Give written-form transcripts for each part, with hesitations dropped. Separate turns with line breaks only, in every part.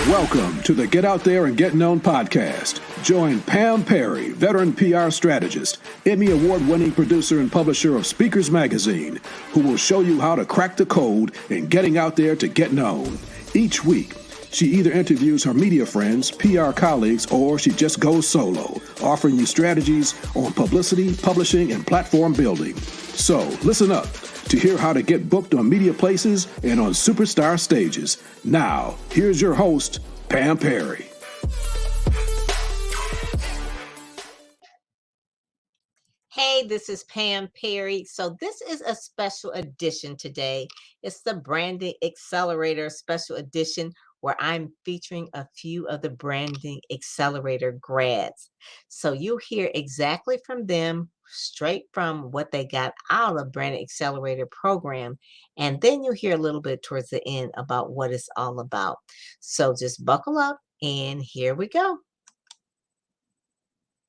Welcome to the Get Out There and Get Known podcast. Join Pam Perry, veteran PR strategist, Emmy award-winning producer and publisher of Speakers Magazine, who will show you how to crack the code in getting out there to get known. Each week, she either interviews her media friends, PR colleagues, or she just goes solo, offering you strategies on publicity, publishing, and platform building. So listen up to hear how to get booked on media places and on superstar stages. Now, here's your host, Pam Perry.
Hey, this is Pam Perry. So this is a special edition today. It's the Branding Accelerator special edition where I'm featuring a few of the Branding Accelerator grads. So you'll hear exactly from them, straight from what they got out of Branding Accelerator program. And then you'll hear a little bit towards the end about what it's all about. So just buckle up and here we go.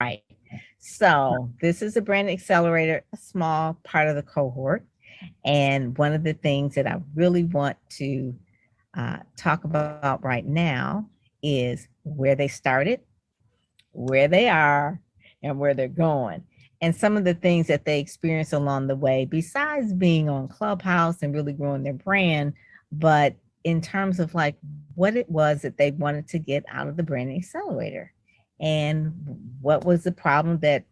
Right. So this is a Branding Accelerator, a small part of the cohort. And one of the things that I really want to talk about right now is where they started, where they are, and where they're going. And some of the things that they experience along the way, besides being on Clubhouse and really growing their brand, but in terms of like what it was that they wanted to get out of the Branding Accelerator. And what was the problem that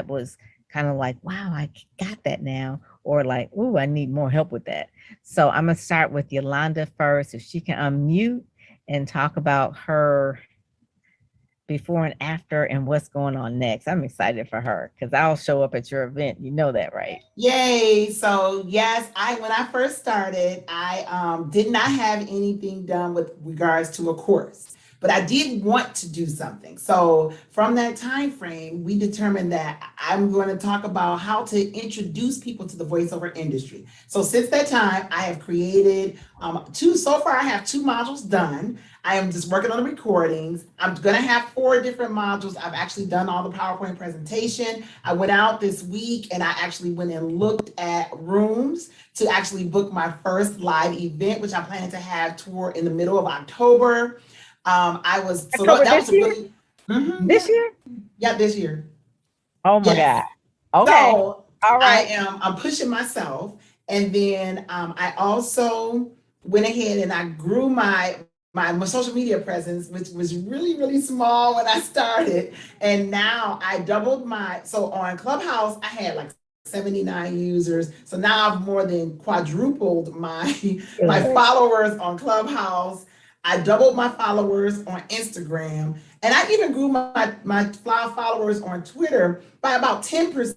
was kind of like, wow, I got that now, or like, ooh, I need more help with that. So I'm gonna start with Yolanda first, if she can unmute and talk about her before and after and what's going on next. I'm excited for her because I'll show up at your event. You know that, right?
Yay. So yes, when I first started, I did not have anything done with regards to a course, but I did want to do something. So from that time frame, we determined that I'm going to talk about how to introduce people to the voiceover industry. So since that time, I have created so far I have 2 modules done. I am just working on the recordings. I'm going to have 4 different modules. I've actually done all the PowerPoint presentation. I went out this week and I actually went and looked at rooms to actually book my first live event, which I'm planning to have in the middle of October.
This year?
Yeah, this year.
Oh my God. Okay.
So
all right.
I'm pushing myself. And then I also went ahead and I grew my social media presence, which was really, really small when I started. And now I doubled so on Clubhouse, I had like 79 users. So now I've more than quadrupled my followers on Clubhouse. I doubled my followers on Instagram, and I even grew my followers on Twitter by about 10%,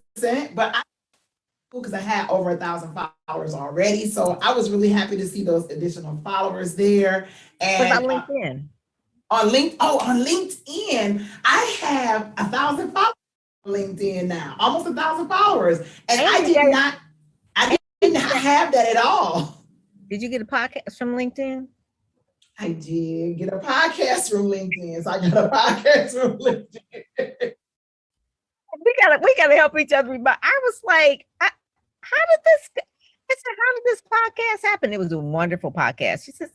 but because I had over 1,000 followers already. So I was really happy to see those additional followers there. And
what about LinkedIn?
On LinkedIn, I have 1,000 followers on LinkedIn now, almost 1,000 followers. And I didn't have that at all.
Did you get a podcast from LinkedIn?
I did get a podcast from LinkedIn. So I got a podcast from LinkedIn.
We gotta help each other. But I was like, how did this podcast happen? It was a wonderful podcast. She says,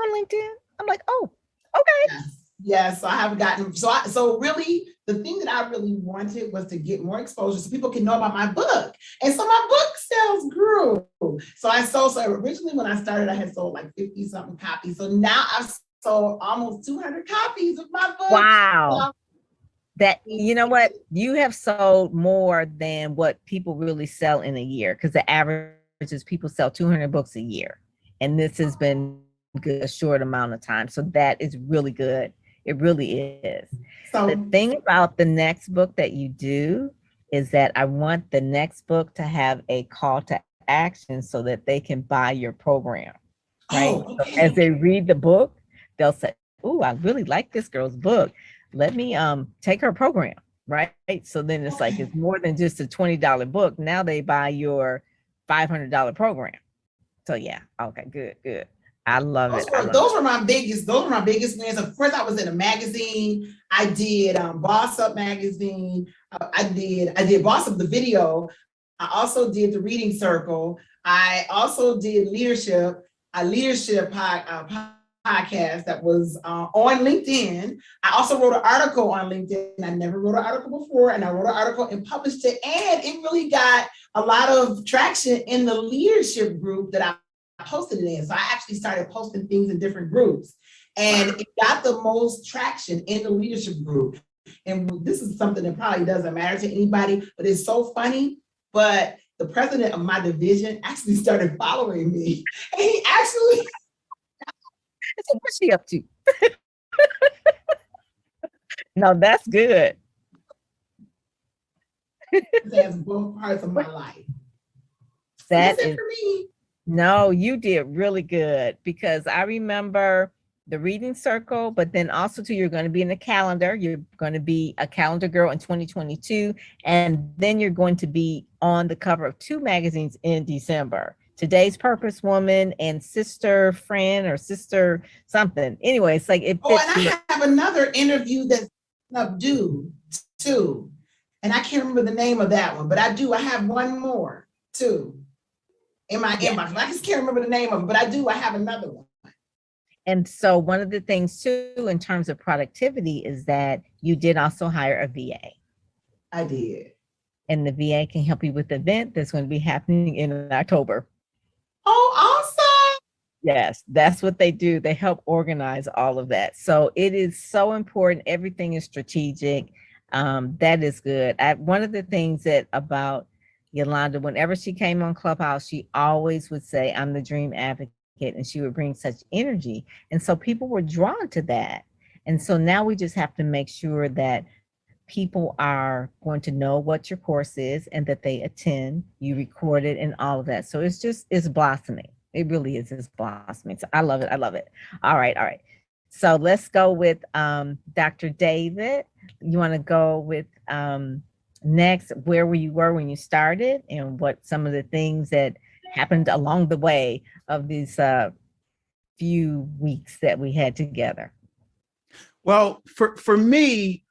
on LinkedIn. I'm like, oh, okay.
Yes, so I have gotten, so really the thing that I really wanted was to get more exposure so people can know about my book. And so my book sales grew. So originally when I started, I had sold like 50 something copies. So now I've sold almost 200 copies of my book.
Wow. You know what? You have sold more than what people really sell in a year, because the average is people sell 200 books a year. And this has been a short amount of time. So that is really good. It really is. So the thing about the next book that you do is that I want the next book to have a call to action so that they can buy your program, right? Oh, okay. So as they read the book, they'll say, "Oh, I really like this girl's book. Let me take her program," right? So then it's like, it's more than just a $20 book. Now they buy your $500 program. So yeah, okay, good. I love it.
Those were my biggest wins. Of course, I was in a magazine. I did Boss Up magazine. I did Boss Up the video. I also did the Reading Circle. I also did leadership podcast that was on LinkedIn. I also wrote an article on LinkedIn. I never wrote an article before, and I wrote an article and published it. And it really got a lot of traction in the leadership group that I posted it in. So I actually started posting things in different groups. And it got the most traction in the leadership group. And this is something that probably doesn't matter to anybody, but it's so funny. But the president of my division actually started following me. And he actually...
So what's she up to? No, that's good.
That's both parts of my life.
That
That's it
is
for me.
No, you did really good, because I remember the reading circle, but then also too, you're going to be in the calendar. You're going to be a calendar girl in 2022, and then you're going to be on the cover of 2 magazines in December. Today's Purpose Woman and Sister Friend or Sister something. Anyway, it's like it fits.
Oh, and I have another interview that's due too. And I can't remember the name of that one, but I do. I have one more too in my inbox. I just can't remember the name of it, but I do. I have another one.
And so one of the things too, in terms of productivity, is that you did also hire a VA.
I did.
And the VA can help you with the event that's going to be happening in October.
Oh, awesome.
Yes, that's what they do. They help organize all of that. So it is so important. Everything is strategic. That is good. One of the things that about Yolanda, whenever she came on Clubhouse, she always would say, I'm the dream advocate, and she would bring such energy. And so people were drawn to that. And so now we just have to make sure that people are going to know what your course is and that they attend, you record it and all of that. So it's blossoming. It really is, it's blossoming. So I love it. I love it. All right. All right. So let's go with Dr. David. You want to go with next, where you were when you started and what some of the things that happened along the way of these few weeks that we had together?
Well, for me,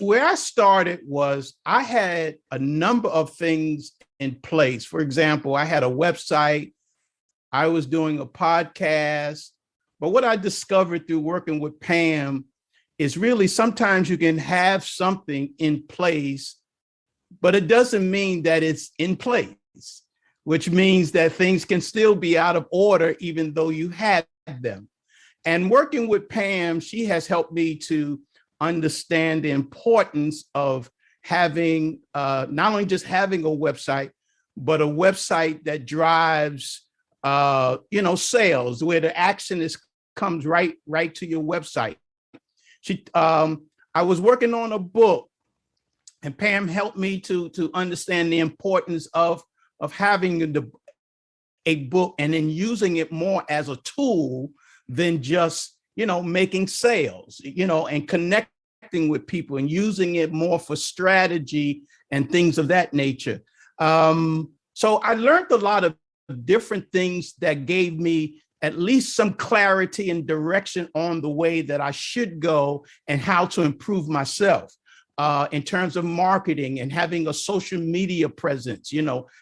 where I started was I had a number of things in place. For example, I had a website, I was doing a podcast, but what I discovered through working with Pam is really sometimes you can have something in place, but it doesn't mean that it's in place, which means that things can still be out of order even though you had them. And working with Pam, she has helped me to understand the importance of having not only just having a website, but a website that drives sales, where the action comes right to your website. I was working on a book, and Pam helped me to understand the importance of having a book and then using it more as a tool than just making sales, and connecting with people and using it more for strategy and things of that nature. So I learned a lot of different things that gave me at least some clarity and direction on the way that I should go and how to improve myself in terms of marketing and having a social media presence,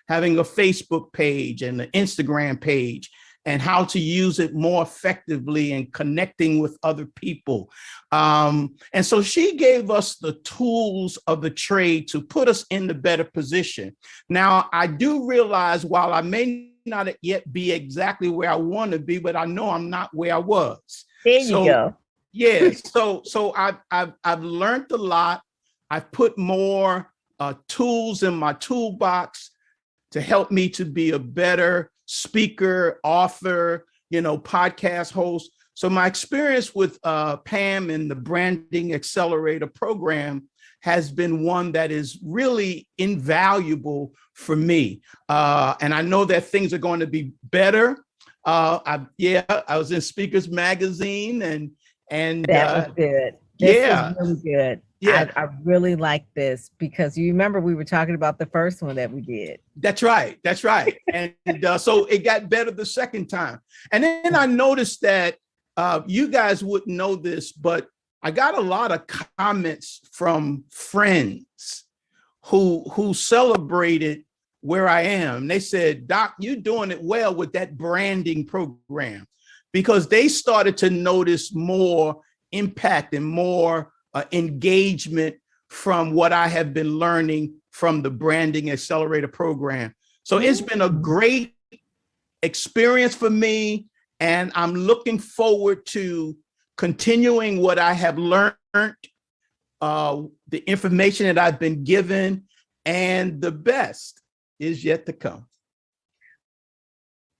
having a Facebook page and an Instagram page, and how to use it more effectively and connecting with other people. And so she gave us the tools of the trade to put us in the better position. Now, I do realize while I may not yet be exactly where I want to be, but I know I'm not where I was.
There you go.
Yeah, so I've learned a lot. I've put more tools in my toolbox to help me to be a better speaker, author, podcast host. So my experience with Pam and the Branding Accelerator program has been one that is really invaluable for me. And I know that things are going to be better. I was in Speakers Magazine and
that was good. This was really good. Yeah, I really like this because you remember we were talking about the first one that we did.
That's right. And so it got better the second time. And then I noticed that you guys wouldn't know this, but I got a lot of comments from friends who celebrated where I am. They said, Doc, you're doing it well with that branding program, because they started to notice more impact and more engagement from what I have been learning from the Branding Accelerator program. So it's been a great experience for me, and I'm looking forward to continuing what I have learned, the information that I've been given, and the best is yet to come.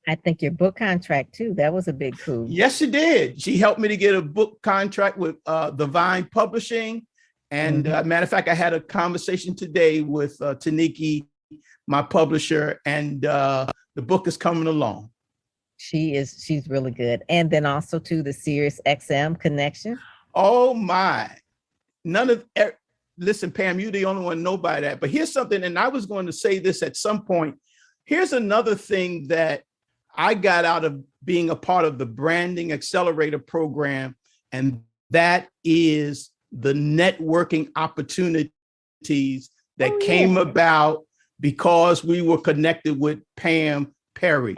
I think your book contract too, that was a big coup.
Yes, she did. She helped me to get a book contract with the Vine Publishing. And matter of fact, I had a conversation today with Taniki, my publisher, and the book is coming along.
She's really good. And then also to the Sirius XM connection.
Oh my, listen, Pam, you're the only one to know by that. But here's something, and I was going to say this at some point. Here's another thing that I got out of being a part of the Branding Accelerator program, and that is the networking opportunities that came about because we were connected with Pam Perry.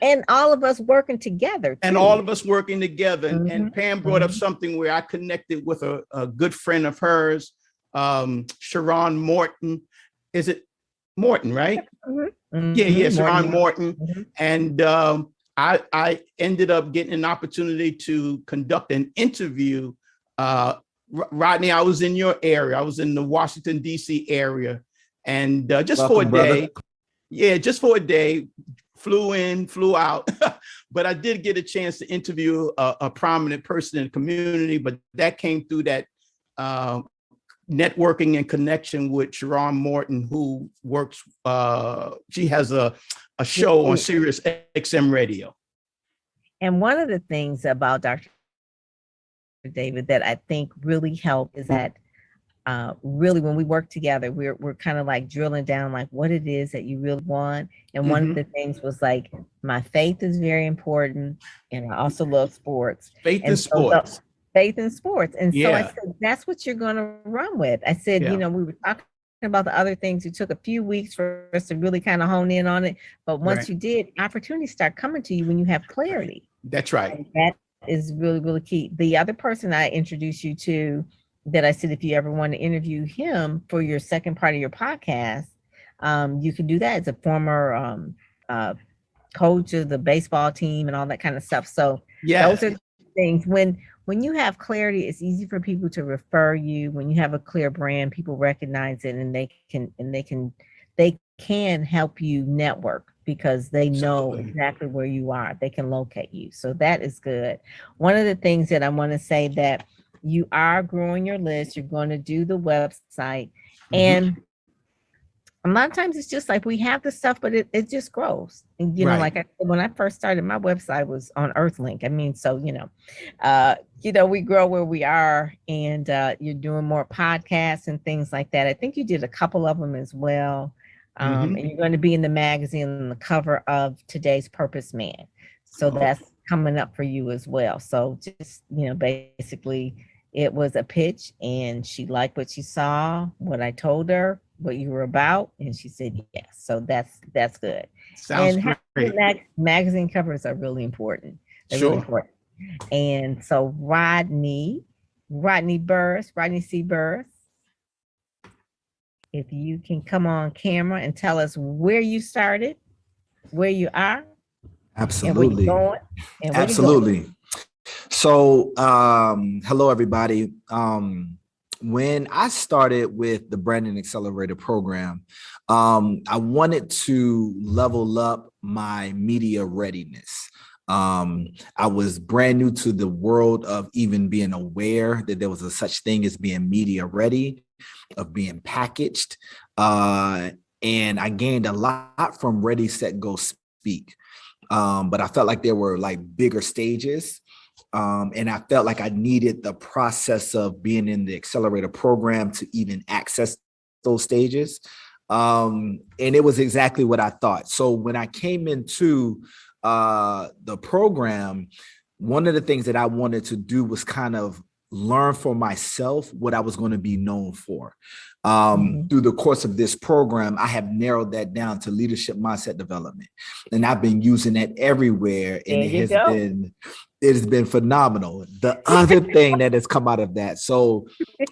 And all of us working together.
And all of us working together. And Pam brought up something where I connected with a good friend of hers, Sharon Morton. Is it Morton, right? Yeah, Sharon Morton. And I ended up getting an opportunity to conduct an interview. Rodney, I was in your area. I was in the Washington, D.C. area. And just for a day. Yeah, just for a day. Flew in, flew out. But I did get a chance to interview a prominent person in the community. But that came through that networking and connection with Sharon Morton, who works, she has a show on Sirius XM radio. And
one of the things about Dr. David that I think really helped is that really when we work together, we're kind of like drilling down like what it is that you really want. And one of the things was like, my faith is very important. And I also love sports.
Faith in sports.
And so I said, that's what you're going to run with. I said, you know, we were talking about the other things. It took a few weeks for us to really kind of hone in on it. But once you did, opportunities start coming to you when you have clarity.
That's right.
And that is really, really key. The other person I introduced you to that I said, if you ever want to interview him for your second part of your podcast, you can do that. As a former coach of the baseball team and all that kind of stuff. So those are things. When you have clarity, it's easy for people to refer you. When you have a clear brand, people recognize it, and they can help you network because they know exactly where you are. They can locate you. So that is good. One of the things that I want to say that you are growing your list, you're going to do the website. And a lot of times it's just like we have the stuff, but it just grows. And, you know, like I said, when I first started, my website was on Earthlink. I mean, so, we grow where we are, and you're doing more podcasts and things like that. I think you did a couple of them as well. And you're going to be in the magazine on the cover of Today's Purpose Man. So that's coming up for you as well. So just, basically it was a pitch, and she liked what she saw, what I told her, what you were about, and she said yes. So that's good.
Sounds great.
Magazine covers are really important. They're really important. And so Rodney C. Burris, if you can come on camera and tell us where you started, where you are.
Absolutely.
And where you're going,
absolutely. So, hello, everybody. When I started with the Branding Accelerator program, I wanted to level up my media readiness. I was brand new to the world of even being aware that there was a such thing as being media ready, of being packaged. And I gained a lot from Ready, Set, Go, Speak. But I felt like there were like bigger stages. And I felt like I needed the process of being in the accelerator program to even access those stages. And it was exactly what I thought. So when I came into the program, one of the things that I wanted to do was kind of learn for myself what I was going to be known for.
Mhm.
Through the course of this program, I have narrowed that down to leadership mindset development. And I've been using that everywhere. And
There you go.
it has been phenomenal. The other thing that has come out of that. So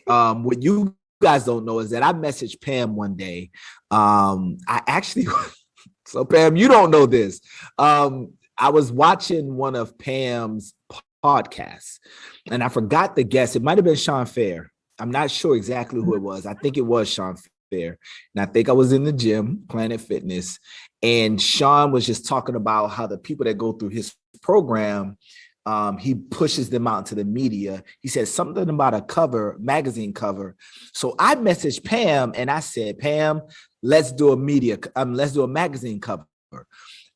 what you guys don't know is that I messaged Pam one day. I actually, so Pam, you don't know this. I was watching one of Pam's podcasts and I forgot the guest. It might have been Sean Fair. I'm not sure exactly who it was. I think it was Sean Fair. And I think I was in the gym, Planet Fitness. And Sean was just talking about how the people that go through his program, he pushes them out into the media. He said something about a cover, magazine cover. So I messaged Pam and I said, Pam, let's do a magazine cover.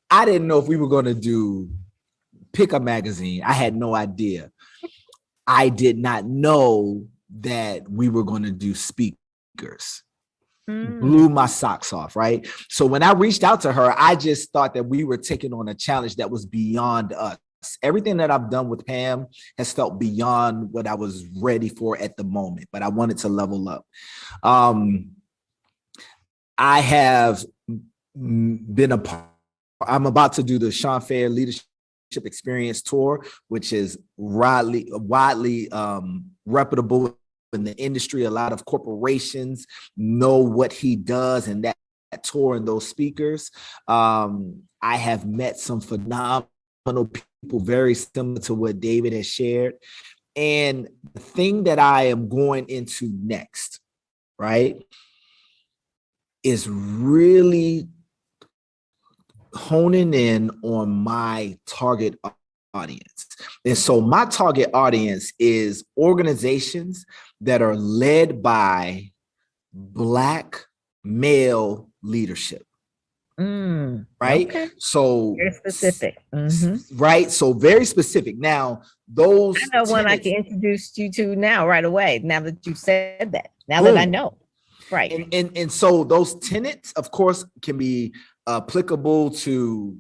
I didn't know if we were going to pick a magazine. I had no idea. I did not know that we were going to do speakers. Blew my socks off, right? So when I reached out to her, I just thought that we were taking on a challenge that was beyond us. Everything that I've done with Pam has felt beyond what I was ready for at the moment, but I wanted to level up. I have been I'm about to do the Sean Fair Leadership Experience Tour, which is widely reputable in the industry. A lot of corporations know what he does and that tour and those speakers. I have met some phenomenal people, very similar to what David has shared. And the thing that I am going into next, right, is really honing in on my target audience. And so my target audience is organizations that are led by Black male leadership. Right.
Okay.
So
Very specific.
Right. So very specific. Now, those
I know one I can introduce you to now right away. Now that you said that, now that I know. Right.
And so those tenets, of course, can be applicable to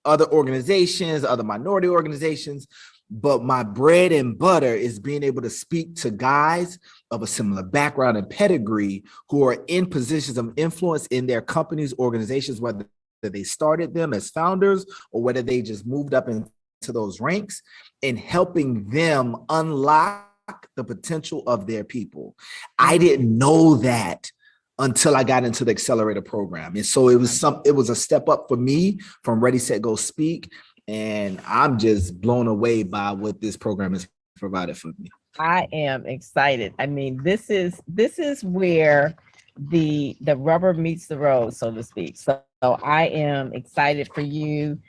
other organizations, other minority organizations, but my bread and butter is being able to speak to guys of a similar background and pedigree who are in positions of influence in their companies, organizations, whether they started them as founders or whether they just moved up into those ranks, and helping them unlock the potential of their people. I didn't know that until I got into the Accelerator program. And so it was a step up for me from Ready, Set, Go, Speak. And I'm just blown away by what this program has provided for me.
I am excited. I mean, this is where the rubber meets the road, so to speak. So I am excited for you.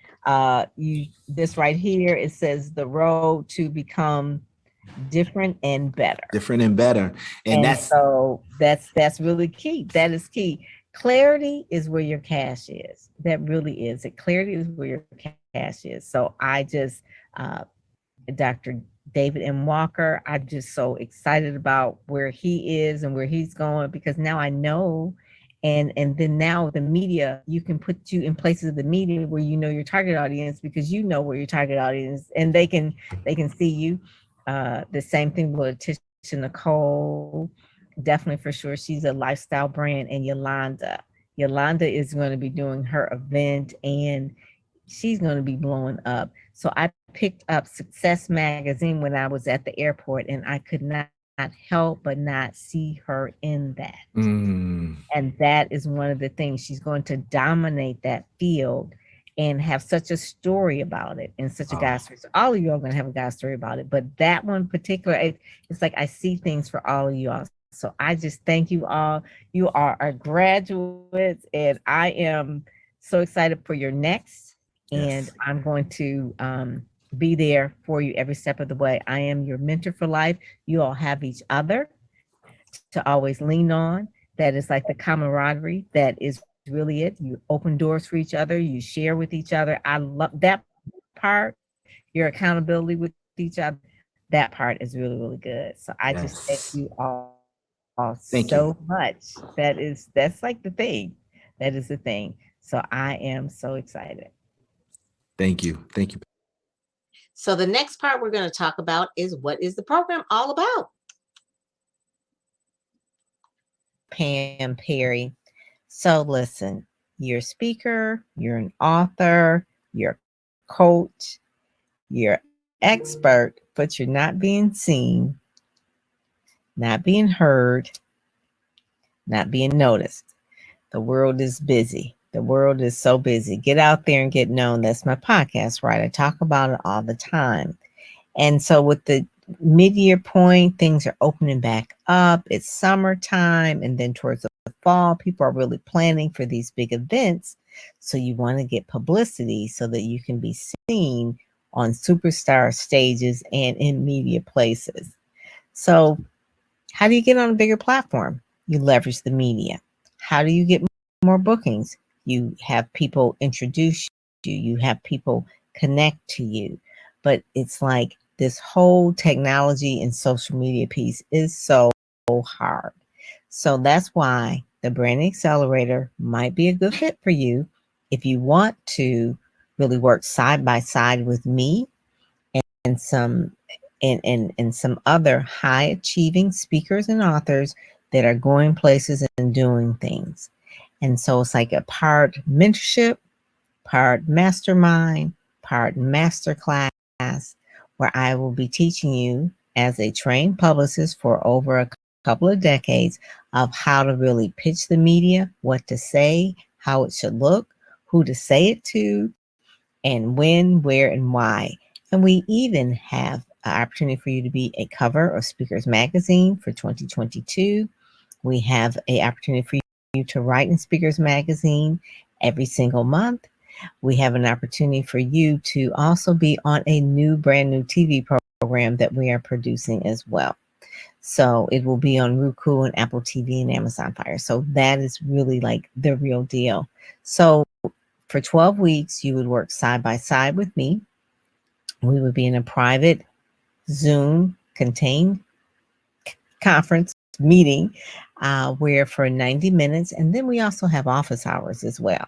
This right here, it says the road to become different and better.
Different and better. And
that's really key. That is key. Clarity is where your cash is. That really is it. Clarity is where your cash is. So I just, Dr. David M. Walker, I'm just so excited about where he is and where he's going, because now I know. And then now the media, you can put you in places of the media where you know your target audience, because you know where your target audience, and they can see you. The same thing with Tisha Nicole, definitely for sure. She's a lifestyle brand. And Yolanda is going to be doing her event and she's going to be blowing up. So I picked up Success Magazine when I was at the airport, and I could not help but not see her in that. And that is one of the things. She's going to dominate that field and have such a story about it, and such a God story. So all of you are going to have a God story about it, but that one particular, it's like I see things for all of you all. So I just thank you all. You are our graduates, and I am so excited for your next. And I'm going to be there for you every step of the way. I am your mentor for life. You all have each other to always lean on. That is like the camaraderie. That is really it. You open doors for each other. You share with each other. I love that part. Your accountability with each other. That part is really, really good. So I just thank you all so much. That's like the thing. That is the thing. So I am so excited.
Thank you. Thank you.
So the next part we're going to talk about is what is the program all about?
Pam Perry. So listen, you're a speaker, you're an author, you're a coach, you're expert, but you're not being seen, not being heard, not being noticed. The world is busy. The world is so busy. Get out there and get known. That's my podcast, right? I talk about it all the time. And so with the mid-year point, things are opening back up. It's summertime. And then towards the fall, people are really planning for these big events. So you want to get publicity so that you can be seen on superstar stages and in media places. So how do you get on a bigger platform? You leverage the media. How do you get more bookings? You have people introduce you. You have people connect to you. But it's like this whole technology and social media piece is so hard. So that's why the Branding Accelerator might be a good fit for you if you want to really work side by side with me and some other high achieving speakers and authors that are going places and doing things. And so it's like a part mentorship, part mastermind, part masterclass, where I will be teaching you as a trained publicist for over a couple of decades of how to really pitch the media, what to say, how it should look, who to say it to, and when, where, and why. And we even have an opportunity for you to be a cover of Speakers Magazine for 2022. We have an opportunity for you to write in Speakers Magazine every single month. We have an opportunity for you to also be on a brand new TV program that we are producing as well. So it will be on Roku and Apple TV and Amazon Fire. So that is really like the real deal. So for 12 weeks, you would work side by side with me. We would be in a private Zoom contained conference meeting where for 90 minutes. And then we also have office hours as well,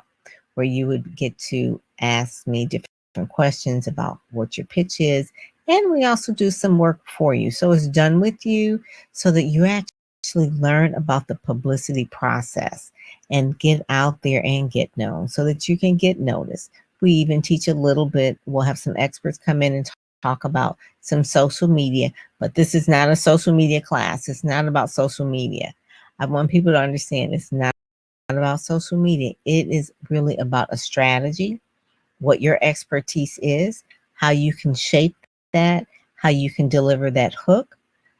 where you would get to ask me different questions about what your pitch is. And we also do some work for you. So it's done with you so that you actually learn about the publicity process and get out there and get known so that you can get noticed. We even teach a little bit. We'll have some experts come in and talk about some social media, but this is not a social media class. It's not about social media. I want people to understand it's not about social media. It is really about a strategy, what your expertise is, how you can shape that, how you can deliver that hook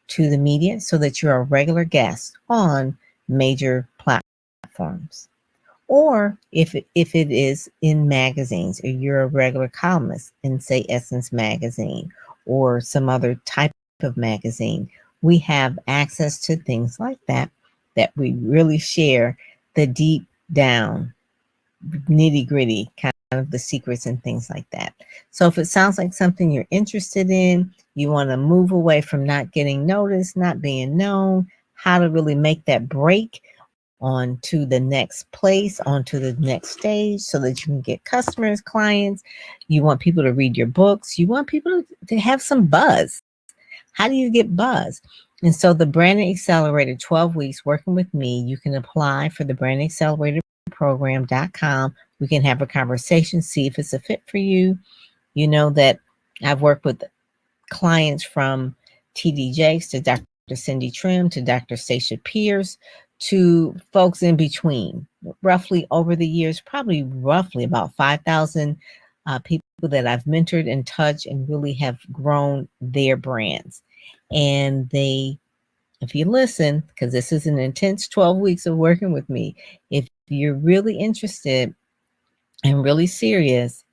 to the media so that you're a regular guest on major platforms. Or if it is in magazines, or you're a regular columnist in, say, Essence Magazine or some other type of magazine, we have access to things like that we really share the deep down nitty gritty kind of the secrets and things like that. So if it sounds like something you're interested in, you want to move away from not getting noticed, not being known, how to really make that break on to the next place, onto the next stage so that you can get customers, clients. You want people to read your books. You want people to have some buzz. How do you get buzz? And so the Branding Accelerator, 12 weeks working with me, you can apply for the Branding Accelerator program.com. We can have a conversation, see if it's a fit for you. You know that I've worked with clients from TD Jakes to Dr. Cindy Trim to Dr. Stacia Pierce to folks in between. Roughly over the years, probably roughly about 5,000 people that I've mentored and touched and really have grown their brands. And they, if you listen, because this is an intense 12 weeks of working with me, if you're really interested and really serious,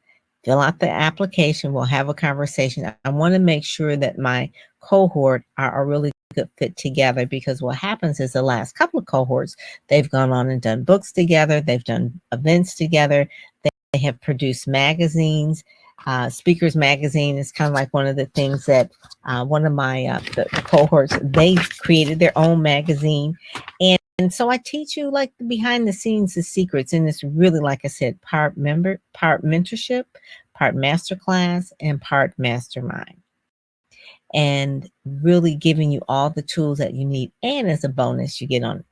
fill out the application. We'll have a conversation. I want to make sure that my cohort are a really good fit together, because what happens is the last couple of cohorts, they've gone on and done books together. They've done events together. They have produced magazines. Speakers Magazine is kind of like one of the things that one of my the cohorts, they created their own magazine. And so I teach you like the behind the scenes, the secrets. And it's really, like I said, part mentorship, part masterclass and part mastermind, and really giving you all the tools that you need. And as a bonus, you get on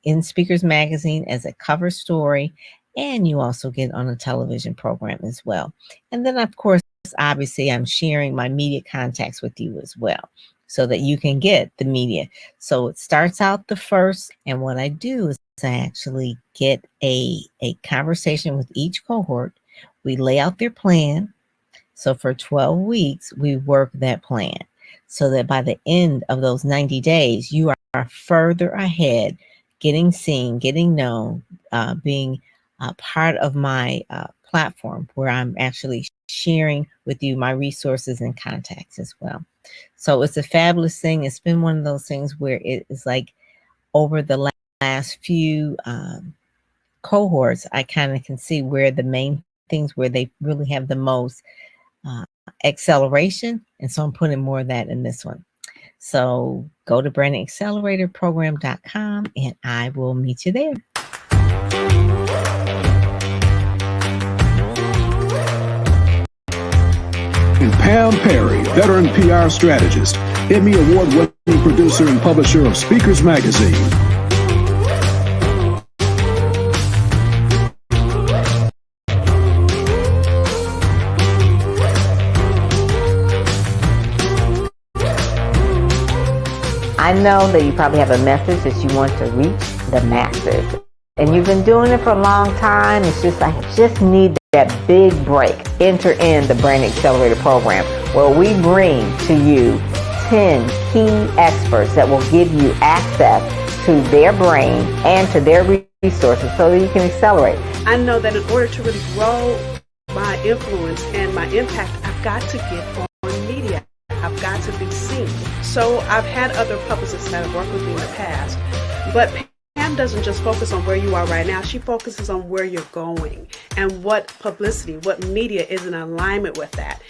in Speakers Magazine as a cover story, and you also get on a television program as well. And then, of course, obviously, I'm sharing my media contacts with you as well, so that you can get the media. So it starts out the first, and what I do is I actually get a conversation with each cohort. We lay out their plan. So for 12 weeks, we work that plan so that by the end of those 90 days, you are further ahead, getting seen, getting known, being part of my platform where I'm actually sharing with you my resources and contacts as well. So it's a fabulous thing. It's been one of those things where it is like over the last few cohorts, I kind of can see where the main things where they really have the most acceleration. And so I'm putting more of that in this one. So go to brandingacceleratorprogram.com and I will meet you there.
And Pam Perry, veteran PR strategist, Emmy Award-winning producer and publisher of Speakers Magazine.
I know that you probably have a message that you want to reach the masses. And you've been doing it for a long time. It's just, I just need that big break. Enter in the Brand Accelerator program, where we bring to you 10 key experts that will give you access to their brain and to their resources so that you can accelerate.
I know that in order to really grow my influence and my impact, I've got to get on media. I've got to be seen. So I've had other publicists that have worked with me in the past, but Pam doesn't just focus on where you are right now. She focuses on where you're going and what publicity, what media is in alignment with that.